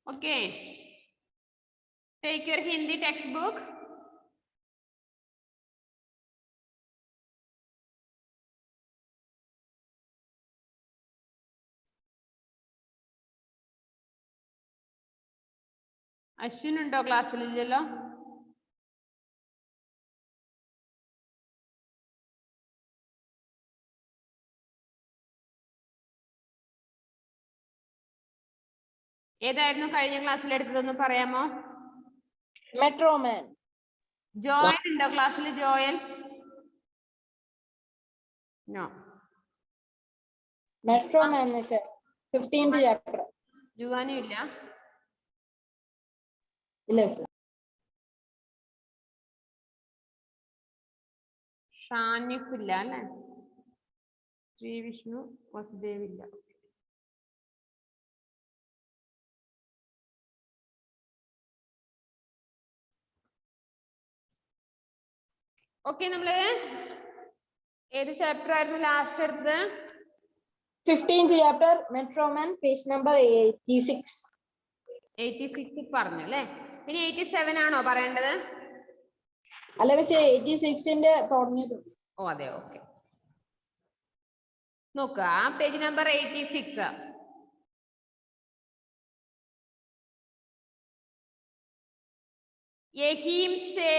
Okay. Take your Hindi textbook. Ashwin undo class il illalo. ഏതായിരുന്നു കഴിഞ്ഞ ക്ലാസ്സിൽ എടുത്തതെന്ന് പറയാമോ? മെട്രോമാൻ. ജോയൽ ഉണ്ടോ ക്ലാസ്സിൽ? Joel? No. Metroman sir 15th chapter. ജുവാനും ഇല്ല? ഇല്ല സർ. ഷാനിഫ് ഇല്ല അല്ലേ? ശ്രീ വിഷ്ണു വസുദേവ് ഇല്ല. ഓക്കെ, നമ്മള് ഏത് ചാപ്റ്റർ ആയിരുന്നു ലാസ്റ്റ് എടുത്തത്? 15th chapter metro man, page number 86. 86 പറഞ്ഞു അല്ലേ? ഇനി 87 ആണോ പറയേണ്ടത്? അല്ല പക്ഷേ 86ന്റെ തുടങ്ങിയത്. ഓ അതെ, ഓക്കെ. നോക്കുക പേജ് നമ്പർ 86. यहीं से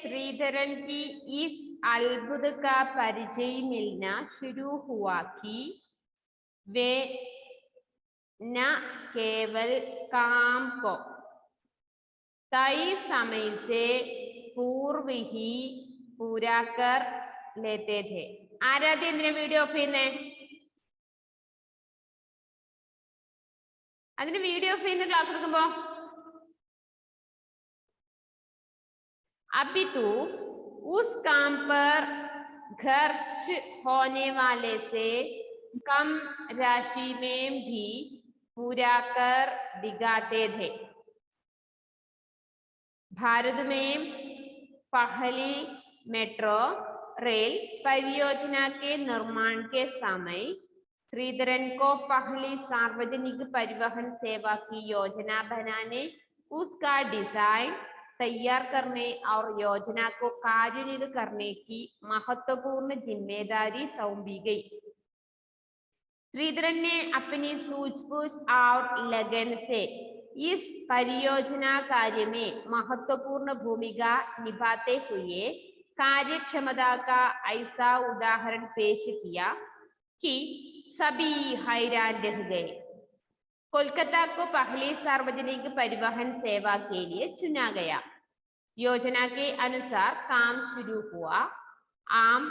श्रीधरन की इस अद्भुत का परिचय मिलना शुरू हुआ कि वे न केवल काम को तय समय से पूर्व ही पूरा कर लेते थे. ആരാധ്യ എന്തിനാ വീഡിയോ ഓഫ് ചെയ്യുന്നേ? അതിന് വീഡിയോ ഓഫ് ചെയ്യുന്ന ക്ലാസ് എടുക്കുമ്പോ अभी तो उस काम पर खर्च होने वाले से कम राशि में भी पूरा कर दिखाते थे. भारत में पहली मेट्रो रेल परियोजना के निर्माण के समय श्रीधरन को पहली सार्वजनिक परिवहन सेवा की योजना बनाने, उसका डिजाइन तैयार करने और योजना को कार्यान्वित करने की महत्वपूर्ण जिम्मेदारी सौंपी गई. श्रीधरन ने अपनी सूझबूझ और लगन से इस परियोजना कार्य में महत्वपूर्ण भूमिका निभाते हुए कार्यक्षमता का ऐसा उदाहरण पेश किया कि सभी हैरान रह गए. कोलकाता को पहली सार्वजनिक परिवहन सेवा के लिए चुना गया. योजना के अनुसार काम शुरू हुआ. आम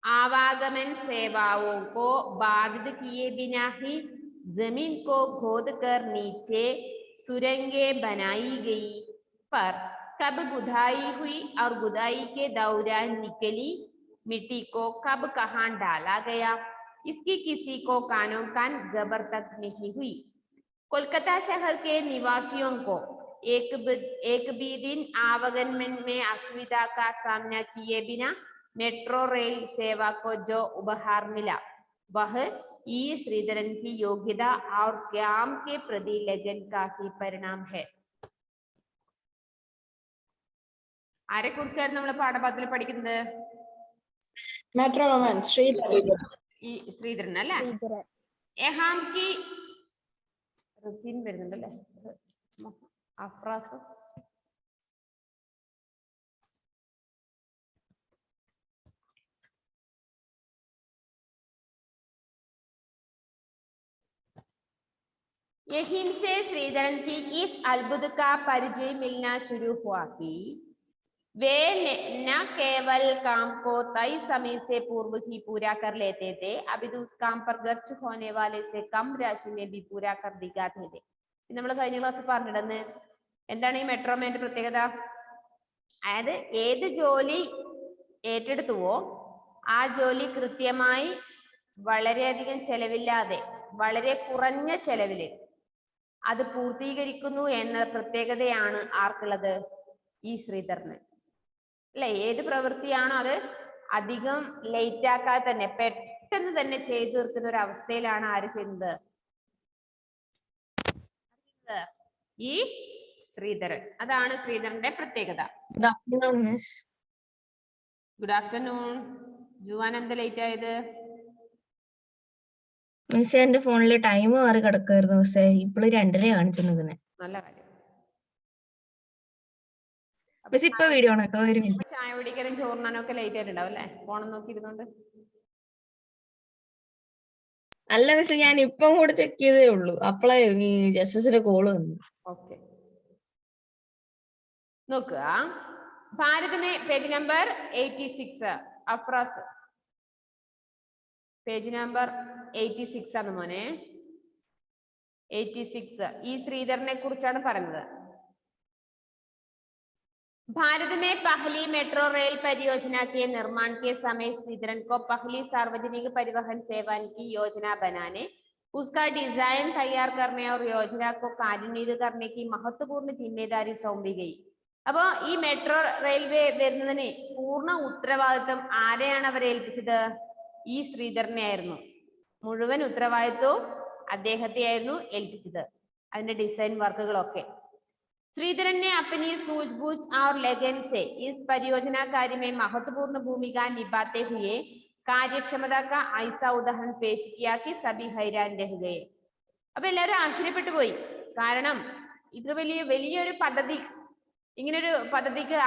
आवागमन सेवाओं को बाधित किए बिना ही जमीन को खोदकर नीचे सुरंगें बनाई गई, पर कब गुदाई हुई और गुदाई के दौरान निकली मिट्टी को कब कहाँ डाला गया, इसकी किसी को कानो कान खबर तक नहीं हुई. कोलकाता शहर के निवासियों को एक भी दिन आवागमन में असुविधा का सामना किए बिना मेट्रो रेल सेवा को जो उपहार मिला, वह ई श्रीधरन की योग्यता और काम के प्रति लगन का ही परिणाम है. ആരെ കുറിച്ചാണ് നമ്മൾ പാഠഭാഗത്തിൽ പഠിക്കുന്നത്? മെട്രോമാൻ ശ്രീധരൻ. ഈ ശ്രീധരൻ അല്ലേ? യഹാം കി റുട്ടീൻ വരുന്നുണ്ടല്ലേ? അഫ്രാസ് यहीं से श्रीधरन की इस अद्भुत का परिचय मिलना शुरू हुआ कि वे न केवल काम को तय समय से पूर्व ही पूरा कर लेते थे, अभी तो उस काम पर खर्च होने वाले से कम राशि में भी पूरा कर दिखाते थे. നമ്മൾ കഴിഞ്ഞ ക്ലാസ് പറഞ്ഞിടുന്നത് എന്താണ് ഈ മെട്രോമാന്റെ പ്രത്യേകത? അതായത് ഏത് ജോലി ഏറ്റെടുത്തുവോ ആ ജോലി കൃത്യമായി വളരെയധികം ചെലവില്ലാതെ വളരെ കുറഞ്ഞ ചെലവിൽ അത് പൂർത്തീകരിക്കുന്നു എന്ന പ്രത്യേകതയാണ് ആർക്കുള്ളത്? ഈ ശ്രീധരന് അല്ലെ? ഏത് പ്രവൃത്തിയാണോ അത് അധികം ലേറ്റ് ആക്കാതെ തന്നെ പെട്ടെന്ന് തന്നെ ചെയ്തു തീർക്കുന്ന ഒരു അവസ്ഥയിലാണ് ആര് ചെയ്യുന്നത്? ഈ ശ്രീധരൻ. അതാണ് ശ്രീധരന്റെ പ്രത്യേകത. Good afternoon, Miss. Good afternoon. Juan എന്താ ലേറ്റ് ആയത്? മിസ് എന്റെ ഫോണില് ടൈം മാറി കിടക്കായിരുന്നു മിസ്സേ. ഇപ്പോഴും 2:00 കാണിച്ചിരിക്കുന്നത്. നല്ല കാര്യം. മിസ് ഇപ്പൊ വീഡിയോ ആണ് കേട്ടോ. ഒരു മിനിറ്റ്. ചായ കുടിക്കാനും ചോറിനാനും ഒക്കെ ലേറ്റ് ആയിട്ടുണ്ടാവും അല്ലേ? ഫോൺ നോക്കിയിരുന്നോണ്ട്. അല്ല മിസ്, ഞാൻ ഇപ്പം കൂടെ ചെക്ക് ചെയ്തേ ഉള്ളൂ. അപ്പളേ ഈ ജസ്റ്റിസിന്റെ കോള് വന്നു. ഓക്കെ, നോക്കുക. ഭാരതിനെ page number 86 Afras. Page number 86 ആണ് മോനെ. 86 ഈ ശ്രീധരനെ കുറിച്ചാണ് പറയുന്നത്. भारत में पहली मेट्रो रेल परियोजना के निर्माण के समय श्रीधरन को पहली सार्वजनिक परिवहन सेवा की योजना बनाने, उसका डिजाइन तैयार करने और योजना को कार्यान्वित करने की महत्वपूर्ण जिम्मेदारी सौंपी गई. അപ്പോൾ ഈ മെട്രോ റെയിൽവേ വരുന്നതിന് പൂർണ്ണ ഉത്തരവാദിത്വം ആരെയാണ് അവർ ഏൽപ്പിച്ചത്? ഈ ശ്രീധരനെ ആയിരുന്നു. മുഴുവൻ ഉത്തരവാദിത്വവും അദ്ദേഹത്തെയായിരുന്നു ഏൽപ്പിച്ചത്, അതിന്റെ ഡിസൈൻ വർക്കുകളൊക്കെ. श्रीधरन ने अपनी सूझबूझ और लगन से इस परियोजना कार्य में महत्वपूर्ण भूमिका निभाते हुए कार्यक्षमता का ऐसा उदाहरण पेश किया कि सभी हैरान रह गए. അപ്പൊ എല്ലാവരും ആശ്ചര്യപ്പെട്ടു പോയി. കാരണം ഇത് വലിയൊരു പദ്ധതി, ഇങ്ങനൊരു പദ്ധതിക്ക്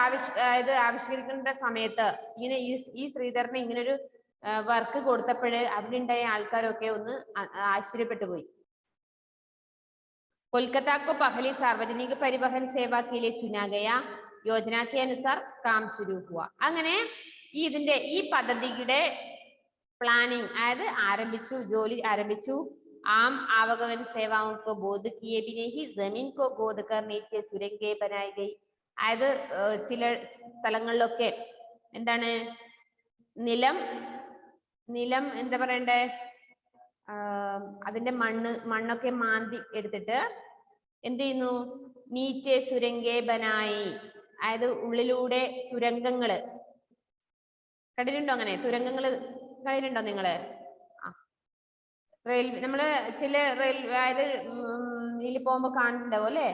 ആവിഷ്കരിക്കേണ്ട സമയത്ത് ഇങ്ങനെ ഈ ശ്രീധരന് ഇങ്ങനൊരു വർക്ക് കൊടുത്തപ്പോഴ് അതിലുണ്ടായ ആൾക്കാരൊക്കെ ഒന്ന് ആശ്ചര്യപ്പെട്ടു പോയി. कोलकाता को पहली सार्वजनिक परिवहन सेवा के लिए चुना गया. योजना के अनुसार काम शुरू हुआ. അങ്ങനെ ഇതിന്റെ ഈ പദ്ധതിയുടെ പ്ലാനിംഗ് അതായത് ആരംഭിച്ചു, ജോലി ആരംഭിച്ചു. आम आवागमन सेवाओं को बोध किए बिना ही जमीन को गोद कर नीचे सुरंगें बनाई गई. അതായത് ചില സ്ഥലങ്ങളിലൊക്കെ എന്താണ് നിലം എന്താ പറയണ്ടേ, അതിന്റെ മണ്ണൊക്കെ മാന്തി എടുത്തിട്ട് എന്ത് ചെയ്യുന്നു? നീച്ചെ സുരംഗേ ബനായി, അതായത് ഉള്ളിലൂടെ തുരങ്കങ്ങള് കണ്ടിട്ടുണ്ടോ? അങ്ങനെ തുരങ്കങ്ങള് കണ്ടിട്ടുണ്ടോ നിങ്ങള്? നമ്മള് ചില അതായത് ഇതിൽ പോകുമ്പോ കാണുന്നുണ്ടാവും അല്ലെ?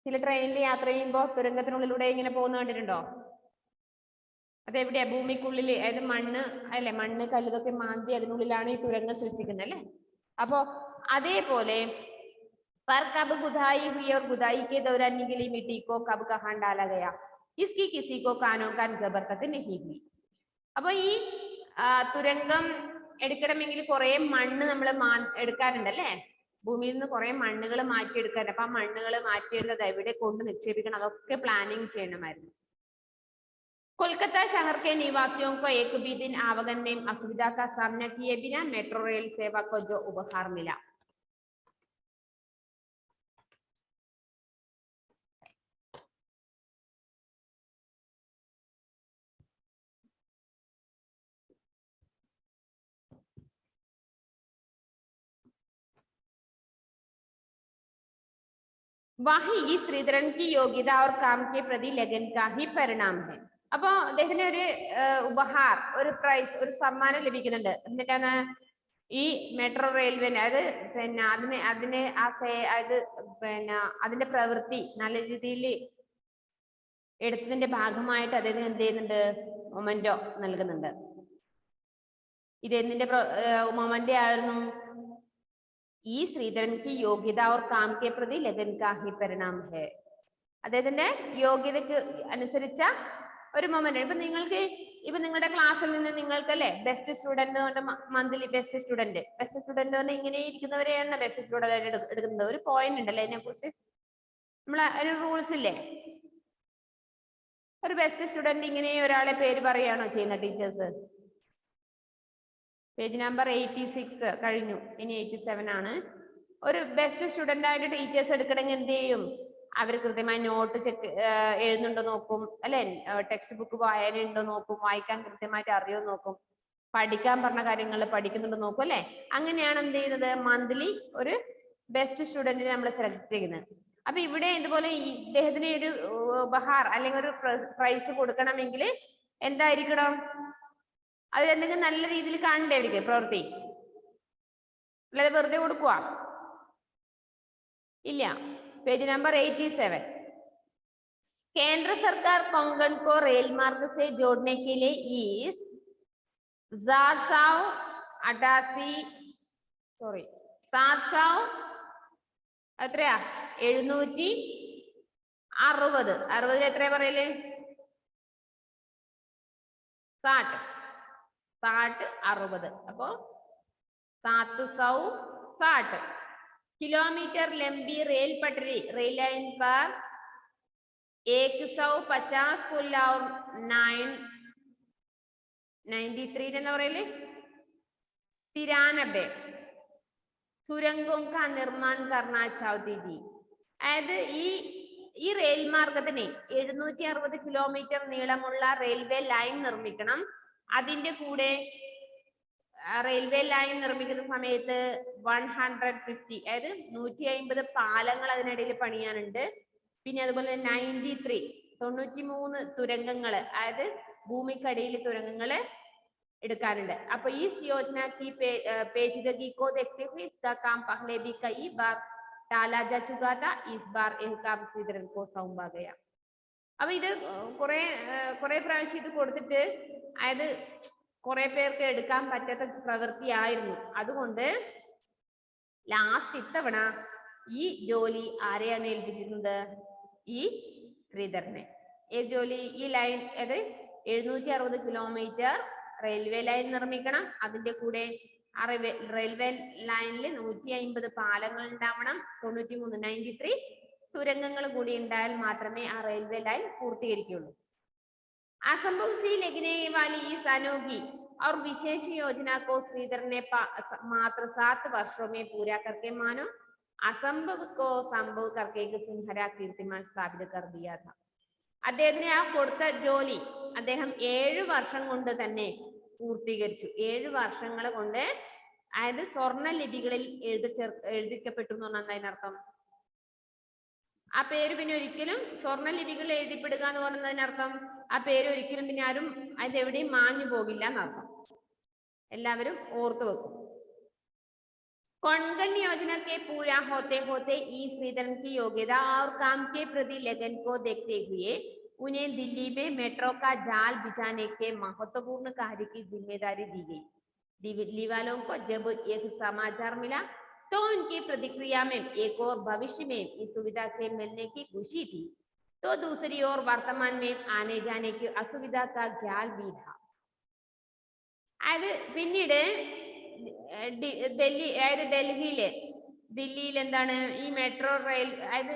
ചില ട്രെയിനിൽ യാത്ര ചെയ്യുമ്പോ തുരങ്കത്തിനുള്ളിലൂടെ ഇങ്ങനെ പോകുന്ന കണ്ടിട്ടുണ്ടോ? അതെവിടെയാ? ഭൂമിക്കുള്ളിൽ, അതായത് മണ്ണ് കല്ലുതൊക്കെ മാന്തി അതിനുള്ളിലാണ് ഈ തുരങ്കം സൃഷ്ടിക്കുന്നത് അല്ലെ? അപ്പോ അതേപോലെ पर कब खुदाई हुई और खुदाई के दौरान निकली मिट्टी को कब कहाँ डाला गया, इसकी किसी को कानों का खबर तक नहीं हुई. അപ്പൊ ഈ തുരങ്കം എടുക്കണമെങ്കിൽ കുറെ മണ്ണ് നമ്മൾ എടുക്കാറുണ്ടല്ലേ? ഭൂമിയിൽ നിന്ന് കുറെ മണ്ണുകൾ മാറ്റിയെടുക്കാൻ. അപ്പൊ ആ മണ്ണുകൾ മാറ്റിയെടുത്തത് എവിടെ കൊണ്ട് നിക്ഷേപിക്കണം, അതൊക്കെ പ്ലാനിങ് ചെയ്യണമായിരുന്നു. कोलकाता शहर के निवासियों को एक भी दिन आवागमन में असुविधा का सामना किए बिना मेट्रो रेल सेवा को जो उपहार मिला. वही इस श्रीधरन की योग्यता और काम के प्रति लगन का ही परिणाम है. അപ്പൊ അദ്ദേഹത്തിന് ഒരു ഉപഹാർ, ഒരു പ്രൈസ്, ഒരു സമ്മാനം ലഭിക്കുന്നുണ്ട്. എന്നിട്ടാണ് ഈ മെട്രോ റെയിൽവേനെ അതിന്റെ പ്രവൃത്തി നല്ല രീതിയിൽ എടുത്തതിന്റെ ഭാഗമായിട്ട് അദ്ദേഹത്തിന് എന്ത് ചെയ്യുന്നുണ്ട്? മൊമെന്റോ നൽകുന്നുണ്ട്. ഇത് എന്തിന്റെ മൊമെന്റ് ആയിരുന്നു? ഈ ശ്രീധരൻക്ക് യോഗ്യത और काम के प्रति लगन का ही परिणाम है. അദ്ദേഹത്തിന്റെ യോഗ്യതയ്ക്ക് അനുസരിച്ച ഒരു മൊമെന്റ്. ഇപ്പൊ നിങ്ങളുടെ ക്ലാസ്സിൽ നിന്ന് നിങ്ങൾക്ക് അല്ലെ best student monthly best student ഇങ്ങനെ ഇരിക്കുന്നവരെയാണ് ബെസ്റ്റ് സ്റ്റുഡന്റ് എടുക്കുന്നത്. ഒരു പോയിന്റ് ഉണ്ടല്ലേ അതിനെ കുറിച്ച്? നമ്മളെ ഒരു റൂൾസ് ഇല്ലേ? ഒരു ബെസ്റ്റ് സ്റ്റുഡന്റ് ഇങ്ങനെ ഒരാളെ പേര് പറയുകയാണോ ചെയ്യുന്ന ടീച്ചേഴ്സ്? പേജ് നമ്പർ 86 കഴിഞ്ഞു, ഇനി 87 ആണ്. ഒരു ബെസ്റ്റ് സ്റ്റുഡന്റ് ആയിട്ട് ടീച്ചേഴ്സ് എടുക്കണമെങ്കിൽ എന്ത് ചെയ്യും? അവർ കൃത്യമായി നോട്ട് എഴുതുന്നുണ്ടോ നോക്കും അല്ലെ? ടെക്സ്റ്റ് ബുക്ക് വായനയുണ്ടോ നോക്കും, വായിക്കാൻ കൃത്യമായിട്ട് അറിയോ നോക്കും, പഠിക്കാൻ പറഞ്ഞ കാര്യങ്ങൾ പഠിക്കുന്നുണ്ടോ നോക്കും അല്ലെ? അങ്ങനെയാണ് എന്ത് ചെയ്യുന്നത്? മന്ത്ലി ഒരു ബെസ്റ്റ് സ്റ്റുഡന്റിനെ നമ്മൾ സെലക്ട് ചെയ്യുന്നത്. അപ്പൊ ഇവിടെ ഇതുപോലെ ഇദ്ദേഹത്തിന് ഒരു ഉപഹാർ അല്ലെങ്കിൽ ഒരു പ്രൈസ് കൊടുക്കണമെങ്കിൽ എന്തായിരിക്കണം? അത് എന്തെങ്കിലും നല്ല രീതിയിൽ കാണണ്ടേ അവർക്ക് പ്രവൃത്തി? അല്ലാതെ വെറുതെ കൊടുക്കുക? इല്ല पेज नंबर 87 केंद्र सरकार कोंकण को रेल मार्ग से जोड़ने के लिए इस 760 എത്രയാ പറയല് 60 അപ്പോ 760 किलोमीटर लंबी रेल पटरी रेल लाइन पर 150 पुल और 93 എന്ന് പറയല് 93 सुरंगों का निर्माण करना चाहती थी അതായത് ഈ റെയിൽ മാർഗത്തിന് 760 കിലോമീറ്റർ നീളമുള്ള റെയിൽവേ ലൈൻ നിർമ്മിക്കണം അതിന്റെ കൂടെ റെയിൽവേ ലൈൻ നിർമ്മിക്കുന്ന സമയത്ത് 150 അതായത് 150 പാലങ്ങൾ അതിനിടയിൽ പണിയാനുണ്ട് പിന്നെ അതുപോലെ 93 തുരങ്കങ്ങൾ അതായത് ഭൂമിക്കടിയിൽ തുരങ്കങ്ങൾ എടുക്കാനുണ്ട് അപ്പൊ ഈ योजना की पेचीदगी को देखते हुए इसका काम पहले भी कई बार टाला जा चुका था इस बार यह काम श्रीधरन को सौंपा गया അപ്പൊ ഇത് കുറെ പ്രാവശ്യം ഇത് കൊടുത്തിട്ട് അതായത് കുറെ പേർക്ക് എടുക്കാൻ പറ്റാത്ത പ്രവൃത്തിയായിരുന്നു അതുകൊണ്ട് ലാസ്റ്റ് ഇത്തവണ ഈ ജോലി ആരെയാണ് ഏൽപ്പിച്ചിരുന്നത് ഈ ശ്രീധരനെ ഈ ജോലി ഈ ലൈൻ അത് 760 കിലോമീറ്റർ റെയിൽവേ ലൈൻ നിർമ്മിക്കണം അതിന്റെ കൂടെ ആ റെയിൽവേ ലൈനിൽ 150 പാലങ്ങൾ ഉണ്ടാവണം 93 തുരങ്കങ്ങൾ കൂടി ഉണ്ടായാൽ മാത്രമേ ആ റെയിൽവേ ലൈൻ പൂർത്തീകരിക്കുള്ളൂ असंभव सी लगने वाली इस अनोखी और विशेष योजना को श्रीधर ने मात्र 7 वर्षों में पूरा करके मानो असंभव को संभव करके एक सुनहरा कीर्तिमान स्थापित कर दिया था അദ്ദേഹത്തിന് ആ കൊടുത്ത ജോലി അദ്ദേഹം 7 വർഷം കൊണ്ട് തന്നെ പൂർത്തീകരിച്ചു 7 വർഷങ്ങൾ കൊണ്ട് അതായത് സ്വർണ്ണ ലിപികളിൽ എഴുതിക്കപ്പെട്ടു എന്നാണ് അതിനർത്ഥം ആ പേര് പിന്നെ ഒരിക്കലും സ്വർണ്ണ ലിപികളിൽ എഴുതിപ്പെടുക എന്ന് പറയുന്നതിനർത്ഥം ആ പേര് ഒരിക്കലും പിന്നെ ആരും അതെവിടെയും മാഞ്ഞു പോകില്ല എന്നർത്ഥം എല്ലാവരും ഓർത്തു വെക്കും कोंकण योजना के पूरा होते होते ई श्रीधरन की योग्यता और काम के प्रति लगन को देखते हुए उन्हें दिल्ली में मेट्रो का जाल बिछाने के महत्वपूर्ण कार्य की जिम्मेदारी दी गई दिल्ली वालों को जब यह समाचार मिला तो उनकी प्रतिक्रिया में एक और भविष्य में इस सुविधा से मिलने की खुशी थी तो दूसरी ओर वर्तमान में आने जाने की असुविधा का ख्याल भी था അത് പിന്നീട് ദില്ലിയിൽ എന്താണ് ഈ മെട്രോ റെയിൽ അതായത്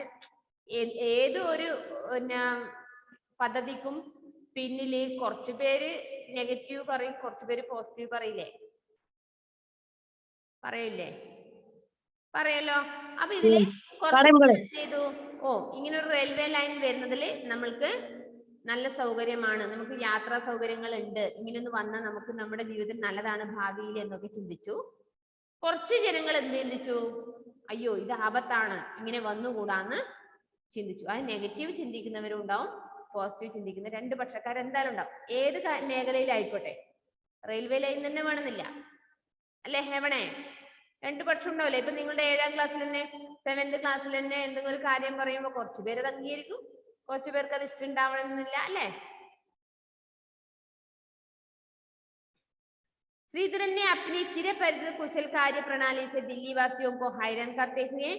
ഏത് ഒരു പദ്ധതിക്കും പിന്നില് കുറച്ചു പേര് നെഗറ്റീവ് പറയും കുറച്ചു പേര് പോസിറ്റീവ് പറയില്ലേ പറയല്ലോ അപ്പൊ ഇതില് ചെയ്തു ഇങ്ങനെ ഒരു റെയിൽവേ ലൈൻ വരുന്നതിൽ നമ്മൾക്ക് നല്ല സൗകര്യമാണ് നമുക്ക് യാത്രാ സൗകര്യങ്ങൾ ഉണ്ട് ഇങ്ങനെയൊന്ന് വന്നാൽ നമുക്ക് നമ്മുടെ ജീവിതത്തിൽ നല്ലതാണ് ഭാവിയിൽ എന്നൊക്കെ ചിന്തിച്ചു കുറച്ച് ജനങ്ങൾ എന്ത് ചിന്തിച്ചു അയ്യോ ഇത് ആപത്താണ് ഇങ്ങനെ വന്നുകൂടാന്ന് ചിന്തിച്ചു അത് നെഗറ്റീവ് ചിന്തിക്കുന്നവരും ഉണ്ടാവും പോസിറ്റീവ് ചിന്തിക്കുന്ന രണ്ട് പക്ഷക്കാർ എന്തായാലും ഉണ്ടാവും ഏത് മേഖലയിലായിക്കോട്ടെ റെയിൽവേ ലൈൻ തന്നെ വേണമെന്നില്ല അല്ലെ ഹെവണേ രണ്ട് പക്ഷം ഉണ്ടാവില്ലേ ഇപ്പൊ നിങ്ങളുടെ 7ാം ക്ലാസ്സിൽ തന്നെ 7th ക്ലാസ്സിൽ തന്നെ എന്തെങ്കിലും ഒരു കാര്യം പറയുമ്പോൾ കുറച്ചു പേര് അത് അംഗീകരിക്കും കുറച്ചു പേർക്ക് അത് ഇഷ്ടമുണ്ടാവണമെന്നില്ല അല്ലേ श्रीधरन ने अपनी चिरपरिचित कुशल कार्य प्रणाली से दिल्ली वासियों को हैरान करते हुए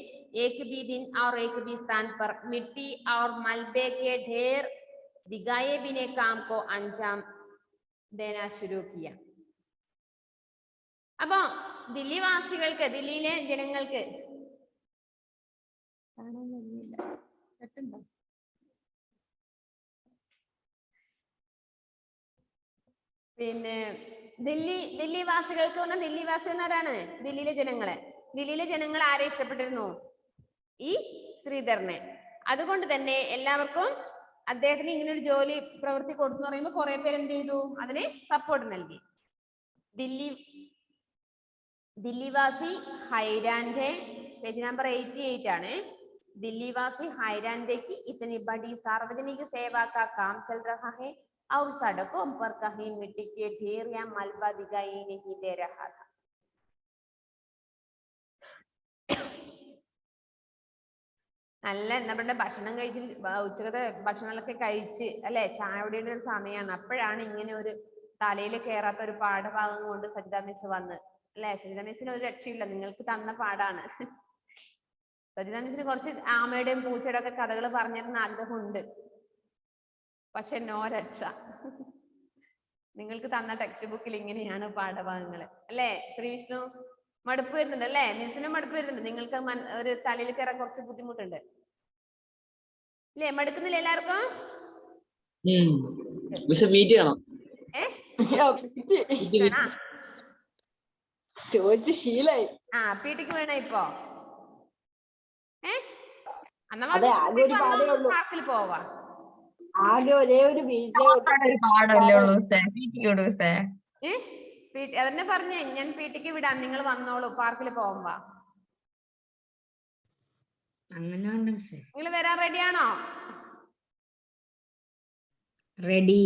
एक भी दिन और एक भी स्थान पर मिट्टी और मलबे के ढेर दिखाए बिना काम को अंजाम देना शुरू किया അപ്പോ ദില്ലി വാസികൾക്ക് ദില്ലിയിലെ ജനങ്ങൾക്ക് പിന്നെ ദില്ലി വാസികൾക്ക് പറഞ്ഞാൽ ദില്ലി വാസികൾ ആരാണ് ദില്ലിയിലെ ജനങ്ങൾ ആരെ ഇഷ്ടപ്പെട്ടിരുന്നു ഈ ശ്രീധരനെ അതുകൊണ്ട് തന്നെ എല്ലാവർക്കും അദ്ദേഹത്തിന് ഇങ്ങനെ ഒരു ജോലി പ്രവൃത്തി കൊടുത്തു പറയുമ്പോൾ കുറെ പേര് എന്ത് ചെയ്തു അതിന് സപ്പോർട്ട് നൽകി दिल्लीवासी हैरान थे पेज नंबर 88 ആണ് दिल्लीवासी हैरान थे कि इतनी बड़ी सार्वजनिक सेवा का काम चल रहा है और सड़कों पर कहीं मिट्टी के ढेर या मलबा दिखाई नहीं दे रहा था നല്ല എന്താ പറയുക ഭക്ഷണം കഴിച്ച് ഉച്ചക്കത്തെ ഭക്ഷണങ്ങളൊക്കെ കഴിച്ച് അല്ലെ ചായയുടെ ഒരു സമയമാണ്. അപ്പോഴാണ് ഇങ്ങനെ ഒരു തലയിൽ കയറാത്ത ഒരു പാഠഭാഗം കൊണ്ട് സജിത മിസ് വന്ന് അല്ലെ. സജിത മിസ്സിന് ഒരു രക്ഷയില്ല, നിങ്ങൾക്ക് തന്ന പാടാണ്. സജിത മിസ്സിന് കുറച്ച് ആമയുടെയും പൂച്ചയുടെയും ഒക്കെ കഥകൾ പറഞ്ഞിരുന്ന ആഗ്രഹമുണ്ട്, പക്ഷെ നോ രക്ഷ. നിങ്ങൾക്ക് തന്ന ടെക്സ്റ്റ് ബുക്കിൽ ഇങ്ങനെയാണ് പാഠഭാഗങ്ങൾ അല്ലേ. ശ്രീവിഷ്ണു മടുപ്പ് വരുന്നുണ്ട് അല്ലേ, മിസ്സിനും മടുപ്പ് വരുന്നുണ്ട്, നിങ്ങൾക്ക് ഒരു തലയിൽ കയറാൻ കുറച്ച് ബുദ്ധിമുട്ടുണ്ട് അല്ലേ, മടുക്കുന്നില്ല എല്ലാവർക്കും? ചോദിച്ച് ശീലായി. ആ പീട്ടിക്ക് വേണ ഇപ്പോ അതെ, ആകെ ഒരു പാടേ ഉള്ളൂ. പാർക്കിൽ പോവാ, ആകെ ഒരേ ഒരു പാടല്ലേ ഉള്ളൂ. അതന്നെ പറഞ്ഞേ, ഞാൻ പീട്ടിക്ക് വിടാം, നിങ്ങൾ വന്നോളൂ പാർക്കിൽ പോകുമ്പോ. നിങ്ങൾ വരാൻ റെഡിയാണോ? റെഡി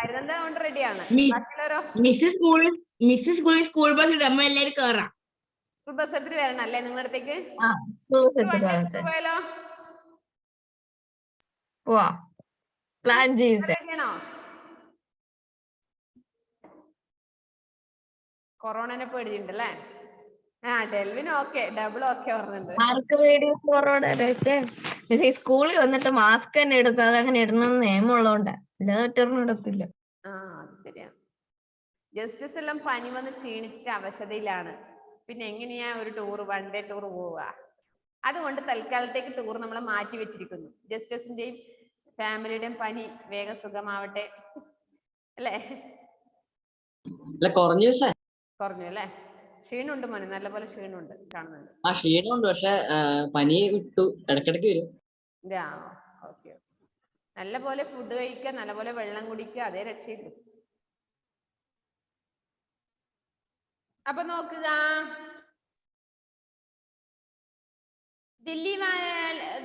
ഹരിനന്ദ കൊണ്ട് റെഡിയാണ്. മിസ് സ്കൂളിൽ സ്കൂൾ ബസ് ഇടും, അമ്മ എല്ലാരും കേറാം. സ്കൂൾ ബസ് എടുത്തിട്ട് വരണം അല്ലേ നിങ്ങളുടെ അടുത്തേക്ക്? പോയാലോ? പോവാ, പ്ലാൻ ചെയ്ത്. കൊറോണനെ പേടിയുണ്ടല്ലേ? ആ ഡെൽവിൻ ഓക്കെ, ഡബിൾ ഓക്കെ പറഞ്ഞിട്ടുണ്ട്. സ്കൂളിൽ വന്നിട്ട് മാസ്ക് തന്നെ എടുക്കും, അത് അങ്ങനെ ഇടണം നിയമമുള്ളതുകൊണ്ട് അല്ലാതെ ഇടത്തില്ല. ആ അത് ശരിയാണ്. ജസ്റ്റിസ് എല്ലാം പനി വന്ന് ക്ഷീണിച്ചിട്ട് അവശതയിലാണ്, പിന്നെ എങ്ങനെയാ ഒരു ടൂർ, വൺ ഡേ ടൂർ പോവുക? അതുകൊണ്ട് തൽക്കാലത്തേക്ക് ടൂർ നമ്മൾ മാറ്റി വെച്ചിരിക്കുന്നു. ജസ്റ്റിസിന്റെയും ഫാമിലിയുടെയും പനി വേഗം സുഖമാവട്ടെ അല്ലേ. കുറഞ്ഞു അല്ലേ? ക്ഷീണുണ്ട് മോനെ, നല്ലപോലെ ക്ഷീണുണ്ട് കാണുന്നുണ്ട്. ക്ഷീണമുണ്ട്, പക്ഷെ പനി വിട്ടു, ഇടയ്ക്കിടയ്ക്ക് വരും. ഓക്കെ, നല്ലപോലെ ഫുഡ് കഴിക്കുക, നല്ലപോലെ വെള്ളം കുടിക്കുക, അതേ രക്ഷയില്ല. അപ്പൊ നോക്കുക,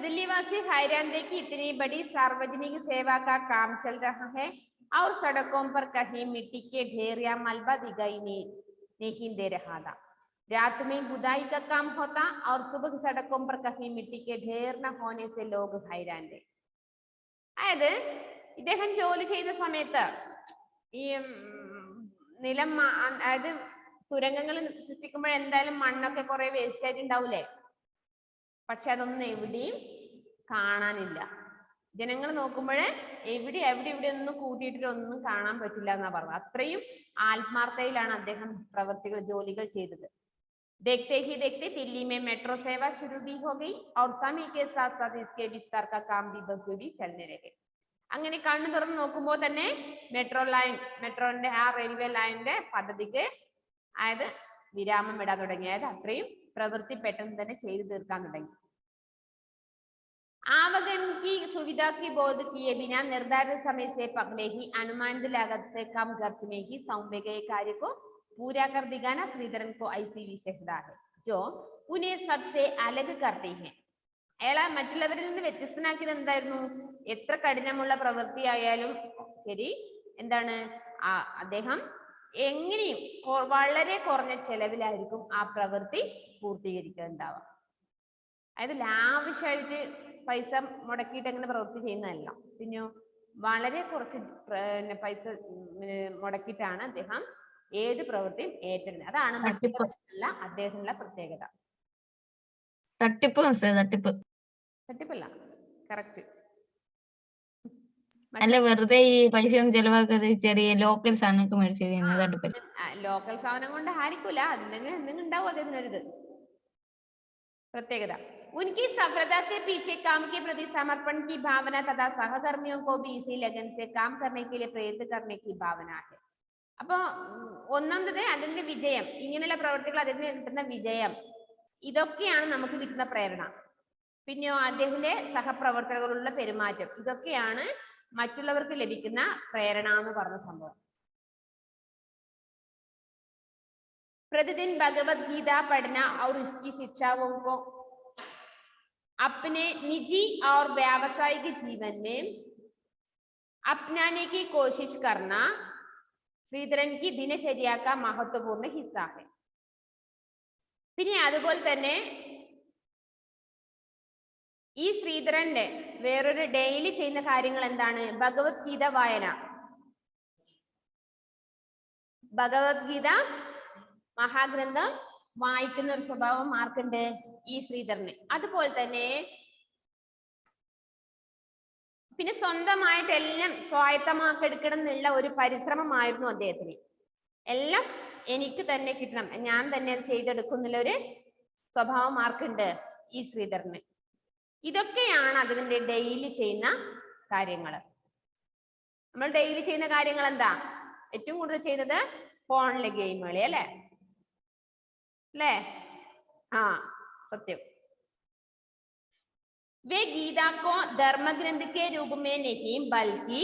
दिल्लीवासी हैरान थे कि इतनी बड़ी सार्वजनिक सेवा का काम चल रहा है और सड़कों पर कहीं मिट्टी के ढेर या मलबा दिखाई नहीं दे रहा था. रात में बुदाई का काम होता और सुबह सड़कों पर कहीं मिट्टी के ढेर न होने से लोग हैरान थे. അതായത് ഇദ്ദേഹം ജോലി ചെയ്യുന്ന സമയത്ത് ഈ നിലം, അതായത് തുരങ്കങ്ങൾ സൃഷ്ടിക്കുമ്പോൾ എന്തായാലും മണ്ണൊക്കെ കുറെ വേസ്റ്റ് ആയിട്ട് ഉണ്ടാവൂലേ, പക്ഷെ അതൊന്നും എവിടെയും കാണാനില്ല. ജനങ്ങൾ നോക്കുമ്പോൾ ഇവിടെ ഒന്നും കൂട്ടിയിട്ടൊന്നും കാണാൻ പറ്റില്ല എന്നാ പറഞ്ഞത്. അത്രയും ആത്മാർത്ഥതയിലാണ് അദ്ദേഹം ജോലികൾ ചെയ്തത്. देखते ही देखते दिल्ली में मेट्रो सेवा शुरू भी हो गई और समय के साथ साथ इसके विस्तार का काम भी बखूबी चलने लगे. അങ്ങനെ കണ്ണു തുറന്ന് നോക്കുമ്പോൾ തന്നെ മെട്രോന്റെ ആ റെയിൽവേ ലൈനിന്റെ പദ്ധതിക്ക് അതായത് വിരാമം ഇടാൻ തുടങ്ങി. അതായത് അത്രയും പ്രവൃത്തി പെട്ടെന്ന് തന്നെ ചെയ്തു തീർക്കാൻ തുടങ്ങി. आवागमन की सुविधा की बोध किए बिना निर्धारित समय से पहले ही अनुमानित लागत से कम खर्च में ही सौंपे गए कार्य को पूरा कर दिखाना श्रीधरन को ऐसी विशेषता है जो उन्हें सबसे अलग करते हैं. അയാളെ മറ്റുള്ളവരിൽ നിന്ന് വ്യത്യസ്തനാക്കിയത് എന്തായിരുന്നു? എത്ര കഠിനമുള്ള പ്രവൃത്തിയായാലും ശരി, എന്താണ് അദ്ദേഹം എങ്ങനെയും വളരെ കുറഞ്ഞ ചെലവിലായിരിക്കും ആ പ്രവൃത്തി പൂർത്തീകരിക്കാൻ ഉണ്ടാവുക. അതായത് ലാവിഷായിട്ട് പൈസ മുടക്കിയിട്ട് അങ്ങനെ പ്രവൃത്തി ചെയ്യുന്നതല്ല, പിന്നെ വളരെ കുറച്ച് പൈസ മുടക്കിയിട്ടാണ് അദ്ദേഹം ഏത് പ്രവൃത്തിയും ഏറ്റെടുക്കുന്നത്. അതാണ് മറ്റുള്ള അദ്ദേഹത്തിനുള്ള പ്രത്യേകത. തട്ടിപ്പല്ല, കറക്റ്റ്. അല്ല, വെറുതെ ഈ പൈസ ഒന്നും ചെലവാക്കാതെ ചെറിയ ലോക്കൽ സാധനമൊക്കെ മേടിച്ചു. ലോക്കൽ സാധനം കൊണ്ട് ആയിരിക്കൂല, എന്തെങ്കിലും ഉണ്ടാവും അതിനൊരു പ്രത്യേകത. उनकी सफलता के पीछे काम के प्रति समर्पण की भावना तथा सहकर्मियों को भी इसी लगन से काम करने के लिए प्रेरित करने की भावना है. അപ്പോൾ ഒന്നാമത് അതിന്റെ വിജയം, ഇങ്ങനെയുള്ള പ്രവർത്തികൾ അതിന് കിട്ടുന്ന വിജയം, ഇതൊക്കെയാണ് നമുക്ക് കിട്ടുന്ന പ്രേരണ. പിന്നെയോ അദ്ദേഹത്തിന്റെ സഹപ്രവർത്തകരുള്ള പെരുമാറ്റം, ഇതൊക്കെയാണ് മറ്റുള്ളവർക്ക് ലഭിക്കുന്ന പ്രേരണ എന്ന് പറഞ്ഞ സംഭവം. प्रतिदिन भगवत गीता पढ़ना और इसकी शिक्षाओं को अपने निजी और व्यावसायिक जीवन में अपनाने की कोशिश करना श्रीधरन की दिनचर्या का महत्वपूर्ण हिस्सा है. പിന്നെ അതുപോലെ തന്നെ ഈ ശ്രീധരന്റെ വേറൊരു ഡെയിലി ചെയ്യുന്ന കാര്യങ്ങൾ എന്താണ്? ഭഗവത്ഗീത വായന. ഭഗവത്ഗീത മഹാഗ്രന്ഥം വായിക്കുന്ന ഒരു സ്വഭാവം ആർക്കുണ്ട്? ഈ ശ്രീധരന്. അതുപോലെ തന്നെ പിന്നെ സ്വന്തമായിട്ട് എല്ലാം സ്വായത്തമാക്കിയെടുക്കണം എന്നുള്ള ഒരു പരിശ്രമമായിരുന്നു അദ്ദേഹത്തിന്. എല്ലാം എനിക്ക് തന്നെ കിട്ടണം, ഞാൻ തന്നെ അത് ചെയ്തെടുക്കുന്നുള്ള ഒരു സ്വഭാവം ആർക്കുണ്ട്? ഈ ശ്രീധരന്. ഇതൊക്കെയാണ് അതിന്റെ ഡെയിലി ചെയ്യുന്ന കാര്യങ്ങൾ. നമ്മൾ ഡെയിലി ചെയ്യുന്ന കാര്യങ്ങൾ എന്താ? ഏറ്റവും കൂടുതൽ ചെയ്യുന്നത് ഫോണിലെ ഗെയിം കളി അല്ലേ? सत्य वे गीता को धर्म ग्रंथ के रूप में नहीं बल्कि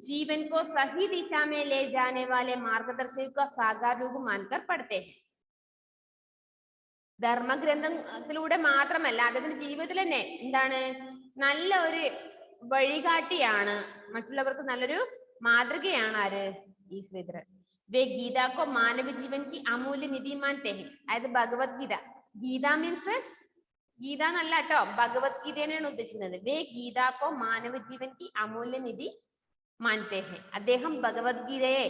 जीवन को सही दिशा में ले जाने वाले मार्गदर्शक का साकार रूप मानकर पढ़ते हैं. ധർമ്മഗ്രന്ഥത്തിലൂടെ മാത്രമല്ല അതിന്റെ ജീവിതത്തിൽ തന്നെ എന്താണ് നല്ല ഒരു വഴികാട്ടിയാണ്, മറ്റുള്ളവർക്ക് നല്ലൊരു മാതൃകയാണ് ആര്? ഈ ശ്രീധരൻ. वे गीता को मानव जीवन की अमूल्य निधि मानते हैं. അതായത് ഭഗവത്ഗീത, ഗീത മീൻസ് ഗീത എന്നല്ല കേട്ടോ, ഭഗവത്ഗീതയാണ് ഉദ്ദേശിക്കുന്നത്. വേ ഗീത കോ മാനവ ജീവൻ की अमूल्य निधि मानते हैं. അദ്ദേഹം ഭഗവത്ഗീതയെ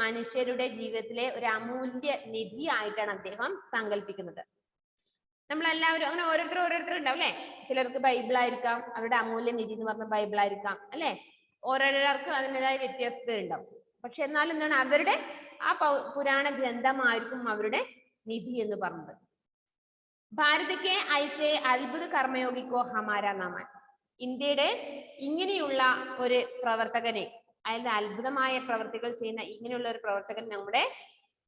മനുഷ്യരുടെ ജീവിതത്തിലെ ഒരു അമൂല്യ നിധി ആയിട്ടാണ് അദ്ദേഹം സങ്കല്പിക്കുന്നത്. നമ്മളെല്ലാവരും അങ്ങനെ ഓരോരുത്തർ ഉണ്ടാവും അല്ലെ. ചിലർക്ക് ബൈബിൾ ആയിരിക്കാം, അവരുടെ അമൂല്യ നിധി എന്ന് പറഞ്ഞ ബൈബിൾ ആയിരിക്കാം അല്ലെ. ഓരോരുത്തർക്കും അതിൻ്റെതായ വ്യത്യസ്തത ഉണ്ടാവും. പക്ഷെ എന്നാലും എന്താണ് അവരുടെ ആ പുരാണ ഗ്രന്ഥമായിരിക്കും അവരുടെ നിധി എന്ന് പറഞ്ഞത്. ഭാരതക്കെ ഐസെ അത്ഭുത കർമ്മയോഗിക്കോ ഹമാര നമൻ. ഇന്ത്യയുടെ ഇങ്ങനെയുള്ള ഒരു പ്രവർത്തകനെ, അതായത് അത്ഭുതമായ പ്രവർത്തികൾ ചെയ്യുന്ന ഇങ്ങനെയുള്ള ഒരു പ്രവർത്തകൻ നമ്മുടെ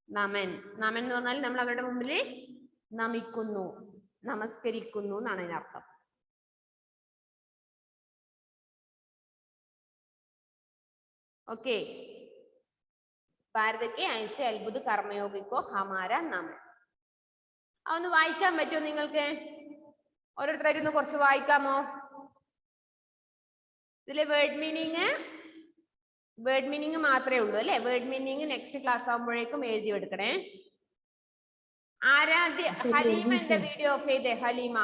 നമൻ. നമൻ എന്ന് പറഞ്ഞാൽ നമ്മൾ അവരുടെ മുമ്പിൽ നമിക്കുന്നു, നമസ്കരിക്കുന്നു എന്നാണ് അതിനർത്ഥം. ഓക്കെ, ഭാരതക്കെ ഐസെ അത്ഭുത കർമ്മയോഗിക്കോ ഹമാര നമൻ. അതൊന്ന് വായിക്കാൻ പറ്റുമോ നിങ്ങൾക്ക്? ഓരോരുത്തരായിരുന്നു കുറച്ച് വായിക്കാമോ? ഇതിലെ വേർഡ് മീനിങ് മാത്രമേ ഉള്ളൂ അല്ലെ. വേർഡ് മീനിങ് നെക്സ്റ്റ് ക്ലാസ് ആകുമ്പോഴേക്കും എഴുതി എടുക്കണേ. ആരാധ്യ ഹലീമ എന്റെ വീഡിയോ ഓഫ് ചെയ്തേ. ഹലീമ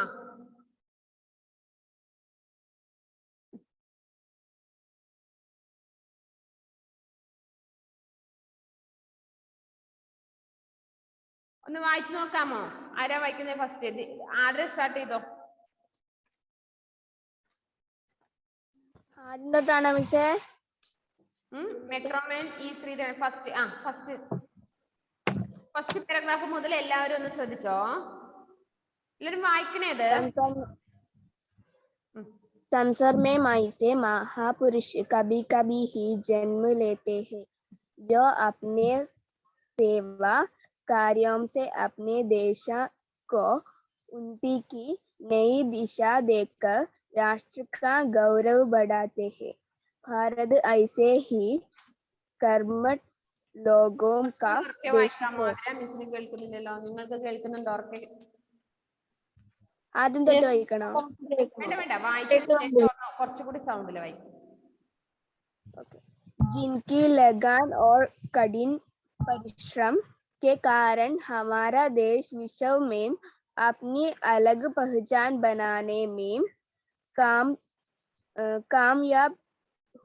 ഒന്ന് വായിച്ചു നോക്കാമോ? ആരാ വായിക്കുന്നത് ഫസ്റ്റ്? ആദ്യം സ്റ്റാർട്ട് ചെയ്തോ. മെട്രോമാൻ ഈ ശ്രീധരൻ ഫസ്റ്റ് പാരഗ്രാഫ് മുതൽ എല്ലാവരും ഒന്ന് ശ്രദ്ധിച്ചോ. എല്ലാവരും വായിക്കണേത്. संसार में ऐसे महापुरुष कभी कभी ही जन्म लेते हैं जो अपने सेवा कार्यों से अपने देश को उन्नति की नई दिशा देकर राष्ट्र का गौरव बढ़ाते हैं. भारत ऐसे ही कर्मठ लोगों का देश है. നിങ്ങൾക്ക് കേൾക്കുന്നുണ്ടോ? ആദ്യം തൊട്ട് വായിക്കണോ? വേണ്ട, വായിച്ചു കുറച്ചുകൂടി സൗണ്ടിൽ വായിക്കും. जिनकी लगन और कठिन परिश्रम के कारण हमारा देश विश्व में अपनी अलग पहचान बनाने में कामयाब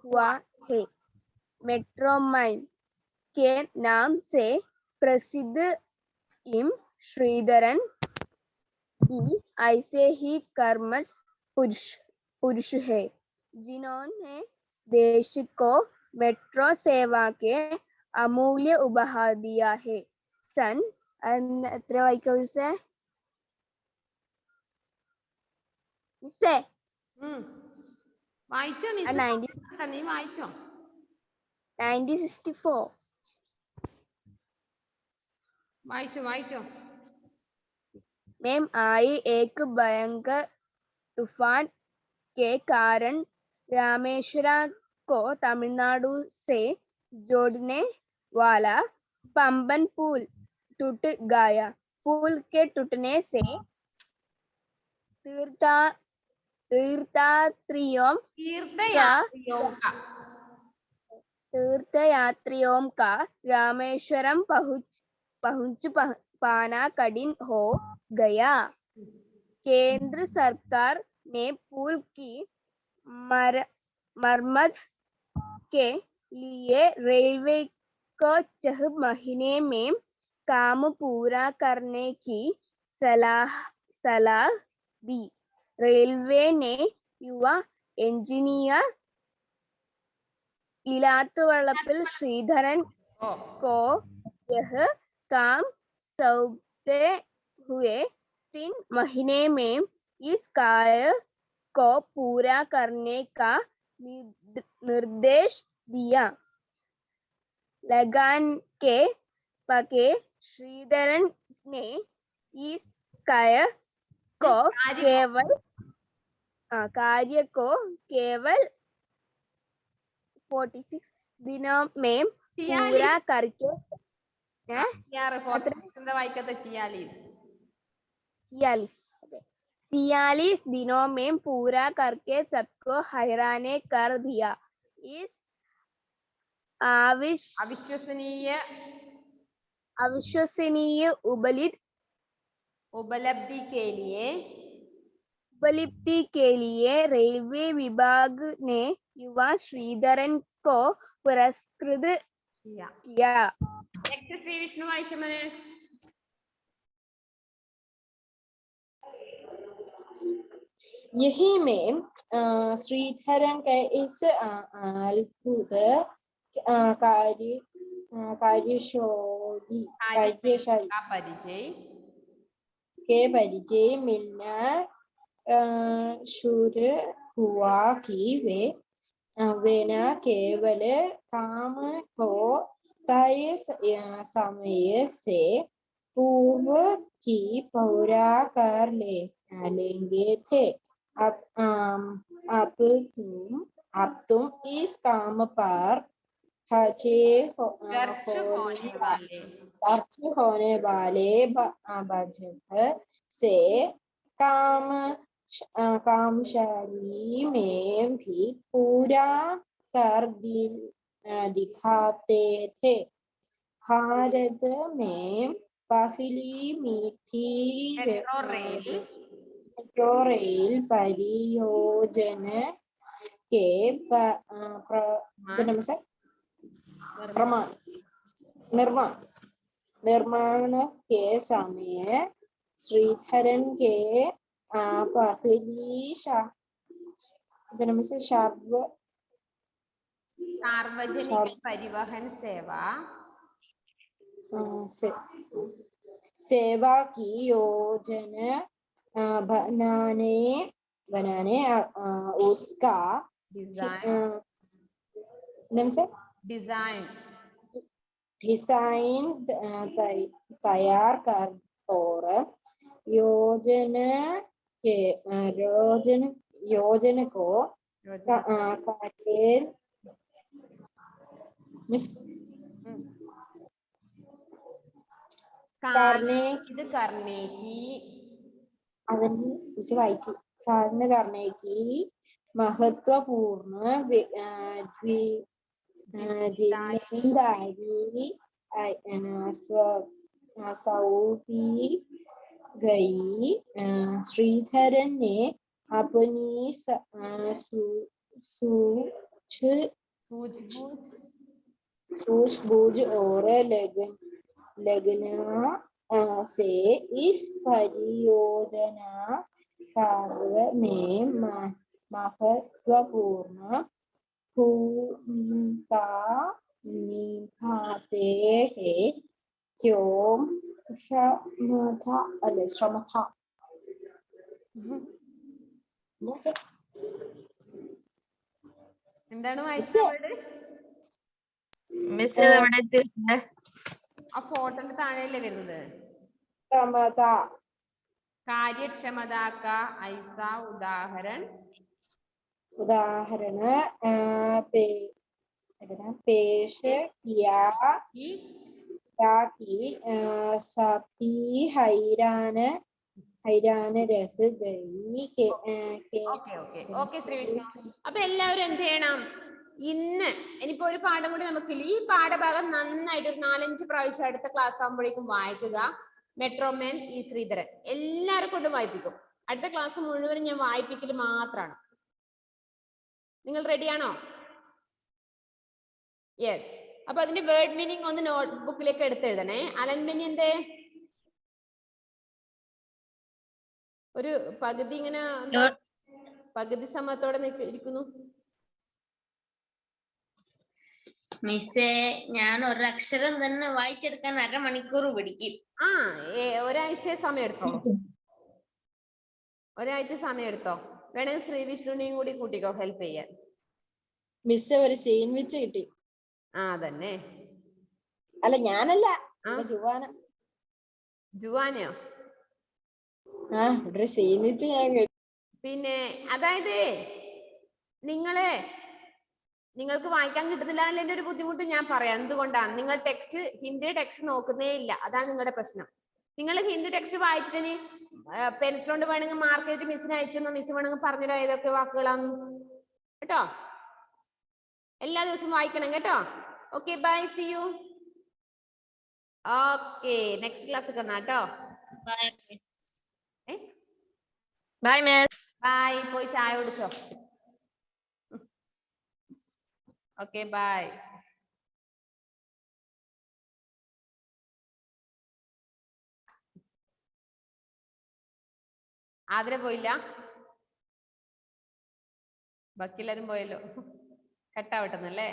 हुआ है. मेट्रोमैन के नाम से प्रसिद्ध इम श्रीधरन भी ऐसे ही कर्मठ पुरुष है जिन्होंने देश को मेट्रो सेवा के अमूल्य उपहार दिया है. सन എത്ര വായിക്കോ മിസ്സേ? വായിച്ചോ? നീ വായിച്ചോ? 1964 വായിച്ചോ. में आई एक भयंकर तूफान के कारण रामेश्वरम को तमिलनाडु से जोड़ने वाला पंबन पुल टूट गया. पुल के टूटने से तीर्थयात्रियों का रामेश्वरम पहुंच पाना कठिन हो गया। केंद्र सरकार ने पुल की मरम्मत के लिए रेलवे को 6 महीने में काम पूरा करने की सलाह दी। रेलवे ने युवा इंजीनियर इलातवल्लपिल श्रीधरन को यह काम सौंपते हुए 3 महीने में इस कार्य को पूरा करने का निर्देश दिया। लगान के पके श्रीधरन ने इस कार्य को केवल 46 दिनों में पूरा करके 46 दिनों में पूरा करके सबको हैरान कर दिया। इस अविश्वसनीय उपलब्धि के लिए रेलवे विभाग ने युवा श्रीधरन को पुरस्कृत किया। यही में श्रीधरन के इस अद्भुत कार्यशैली के परिचय मिलना शुरू हुआ कि वे न केवल काम को तय समय से पूर्व की पूरा कर लेंगे थे। अब तुम इस काम पर खर्च होने वाले बजट से कामशैली में भी पूरा कर दिखाते थे। भारत में पहली मीठी मेट्रो रेल परियोजना के निर्माण के समय श्रीधरन के पहली सार्वजनिक परिवहन सेवा की योजना बनाने उसका डिजाइन तैयार कर और योजना को करने की महत्वपूर्ण जिम्मेदारी सौंपी गई। श्रीधरन ने अपनी सूझबूझ और लगन से इस परियोजना कार्य में महत्वपूर्ण भूमिका निभाते हैं। श्रम था। മിസ് എവിടെ എത്തിയിട്ടുണ്ട്? ആ ഫോട്ടോന്റെ താഴെയല്ലേ വരുന്നത്? कार्यक्षमता का ऐसा उदाहरण पेश किया कि सभी हैरान रह गई। ഓക്കെ ശ്രീവിഷ്ണു. അപ്പൊ എല്ലാവരും എന്ത് ചെയ്യണം? ഇന്ന് ഇനിയിപ്പോ ഒരു പാഠം കൂടി നമുക്കില്ല. ഈ പാഠഭാഗം നന്നായിട്ട് ഒരു 4-5 പ്രാവശ്യം അടുത്ത ക്ലാസ് ആകുമ്പോഴേക്കും വായിക്കുക. മെട്രോമാൻ ഈ ശ്രീധരൻ എല്ലാവരും കൊണ്ട് വായിപ്പിക്കും. അടുത്ത ക്ലാസ് മുഴുവനും ഞാൻ വായിപ്പിക്കൽ മാത്രമാണ്. നിങ്ങൾ റെഡിയാണോ? യെസ്. അപ്പൊ അതിന്റെ വേർഡ് മീനിങ് ഒന്ന് നോട്ട്ബുക്കിലേക്ക് എടുത്തെഴുതണേ. അലൈൻമെന്റ് ഒരു പകുതി ഇങ്ങനെ പകുതി സമയത്തോടെ ഇരിക്കുന്നു. മിസ്സേ, ഞാൻ ഒരക്ഷരം തന്നെ വായിച്ചെടുക്കാൻ അരമണിക്കൂർ പിടിക്കും. ഒരാഴ്ച സമയം എടുത്തോ. ഒരാഴ്ച സമയം എടുത്തോ. വേണമെങ്കിൽ ശ്രീവിഷ്ണുവിനെയും കൂടി കൂട്ടിക്കോ ഹെൽപ്പ് ചെയ്യാൻ. മിസ് ഒരു സാൻഡ്വിച്ച് കിട്ടി. അതന്നെ. അല്ല ഞാനല്ല, ജുവാന. ജുവാനയോ? ഒരു സാൻഡ്വിച്ച് ഞാൻ കിട്ടി. പിന്നെ അതായത് നിങ്ങൾക്ക് വായിക്കാൻ കിട്ടുന്നില്ല എന്നതിന്റെ ഒരു ബുദ്ധിമുട്ട് ഞാൻ പറയാം. എന്തുകൊണ്ടാണ്? നിങ്ങൾ ടെക്സ്റ്റ് ഹിന്ദി ടെക്സ്റ്റ് നോക്കുന്നേ ഇല്ല. അതാണ് നിങ്ങളുടെ പ്രശ്നം. നിങ്ങൾ ഹിന്ദി ടെക്സ്റ്റ് വായിച്ചിട്ട് പെൻസിൽ കൊണ്ട് വേണമെങ്കിൽ മാർക്ക് ചെയ്തിട്ട് മിസ്സിന് അയച്ചെന്നോ മിസ് വേണമെങ്കിൽ പറഞ്ഞുതരാ ഏതൊക്കെ വാക്കുകളാണ് കേട്ടോ. എല്ലാ ദിവസവും വായിക്കണം കേട്ടോ. Okay, bye, see you. Okay, next class കാണാം കേട്ടോ. Bye miss. ബൈ. പോയി ചായ കുടിച്ചോ. Okay, by. ആതിര പോയില്ല? ബാക്കി എല്ലാരും പോയല്ലോ. കട്ടാവട്ടെന്നല്ലേ?